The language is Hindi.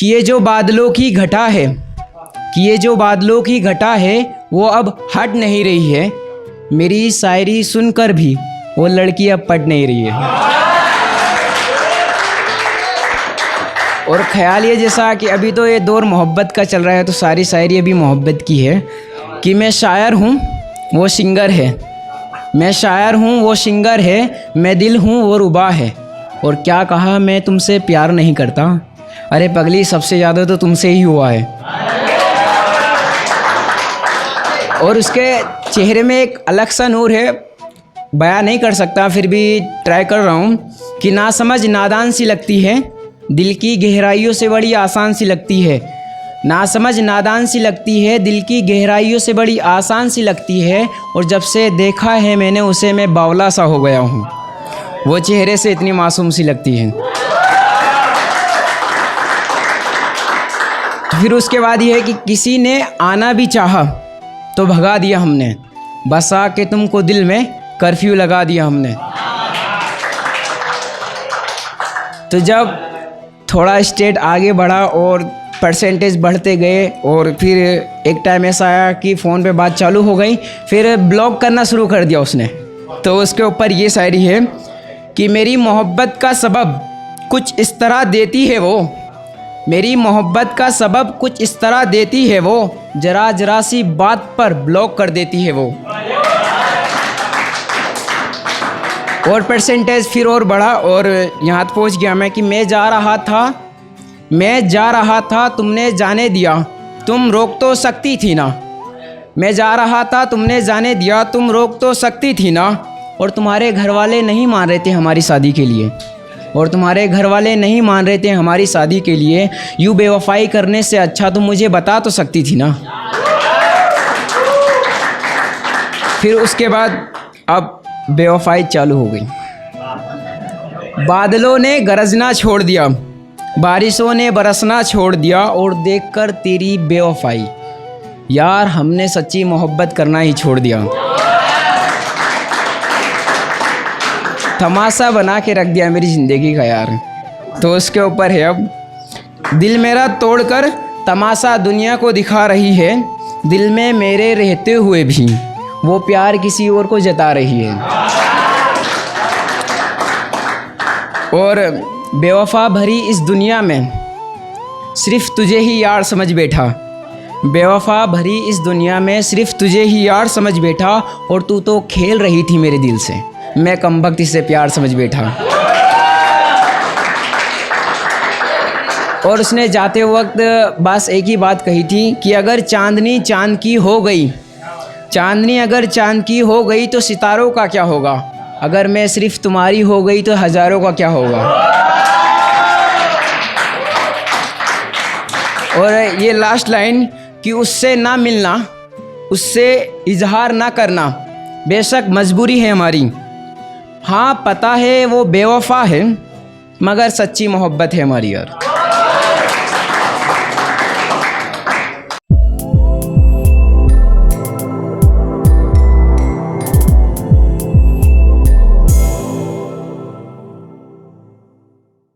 कि ये जो बादलों की घटा है, कि ये जो बादलों की घटा है वो अब हट नहीं रही है। मेरी शायरी सुनकर भी वो लड़की अब पट नहीं रही है। और ख़्याल ये जैसा कि अभी तो ये दौर मोहब्बत का चल रहा है, तो सारी शायरी अभी मोहब्बत की है कि मैं शायर हूँ वो सिंगर है, मैं शायर हूँ वो सिंगर है, मैं दिल हूँ वो रुबा है। और क्या कहा मैं तुमसे प्यार नहीं करता, अरे पगली सबसे ज़्यादा तो तुमसे ही हुआ है। और उसके चेहरे में एक अलग सा नूर है, बयां नहीं कर सकता, फिर भी ट्राई कर रहा हूँ कि ना समझ नादान सी लगती है, दिल की गहराइयों से बड़ी आसान सी लगती है। ना समझ नादान सी लगती है, दिल की गहराइयों से बड़ी आसान सी लगती है। और जब से देखा है मैंने उसे, मैं बावला सा हो गया हूँ, वो चेहरे से इतनी मासूम सी लगती है। फिर उसके बाद ये है कि किसी ने आना भी चाहा तो भगा दिया हमने, बसा के तुमको दिल में कर्फ्यू लगा दिया हमने। तो जब थोड़ा स्टेट आगे बढ़ा और परसेंटेज बढ़ते गए, और फिर एक टाइम ऐसा आया कि फ़ोन पे बात चालू हो गई, फिर ब्लॉक करना शुरू कर दिया उसने। तो उसके ऊपर ये शायरी है कि मेरी मोहब्बत का सबब कुछ इस तरह देती है वो, मेरी मोहब्बत का सबब कुछ इस तरह देती है वो, जरा जरा सी बात पर ब्लॉक कर देती है वो। और परसेंटेज फिर और बढ़ा और यहाँ तक पहुँच गया मैं कि मैं जा रहा था तुमने जाने दिया, तुम रोक तो सकती थी ना। मैं जा रहा था तुमने जाने दिया, तुम रोक तो सकती थी ना। और तुम्हारे घर वाले नहीं मान रहे थे हमारी शादी के लिए, और तुम्हारे घर वाले नहीं मान रहे थे हमारी शादी के लिए। यूँ बेवफाई करने से अच्छा तुम मुझे बता तो सकती थी ना। फिर उसके बाद अब बेवफाई चालू हो गई। बादलों ने गरजना छोड़ दिया, बारिशों ने बरसना छोड़ दिया, और देखकर तेरी बेवफाई यार हमने सच्ची मोहब्बत करना ही छोड़ दिया। तमाशा बना के रख दिया मेरी ज़िंदगी का यार। तो उसके ऊपर है अब, दिल मेरा तोड़कर तमाशा दुनिया को दिखा रही है, दिल में मेरे रहते हुए भी वो प्यार किसी और को जता रही है। और बेवफा भरी इस दुनिया में सिर्फ तुझे ही यार समझ बैठा, बेवफा भरी इस दुनिया में सिर्फ तुझे ही यार समझ बैठा, और तू तो खेल रही थी मेरे दिल से, मैं कमबख्त से प्यार समझ बैठा। और उसने जाते वक्त बस एक ही बात कही थी कि अगर चांदनी चांद की हो गई, चांदनी अगर चांद की हो गई तो सितारों का क्या होगा, अगर मैं सिर्फ तुम्हारी हो गई तो हज़ारों का क्या होगा। और ये लास्ट लाइन कि उससे ना मिलना, उससे इजहार ना करना बेशक मजबूरी है हमारी, हाँ पता है वो बेवफा है मगर सच्ची मोहब्बत है हमारी यार।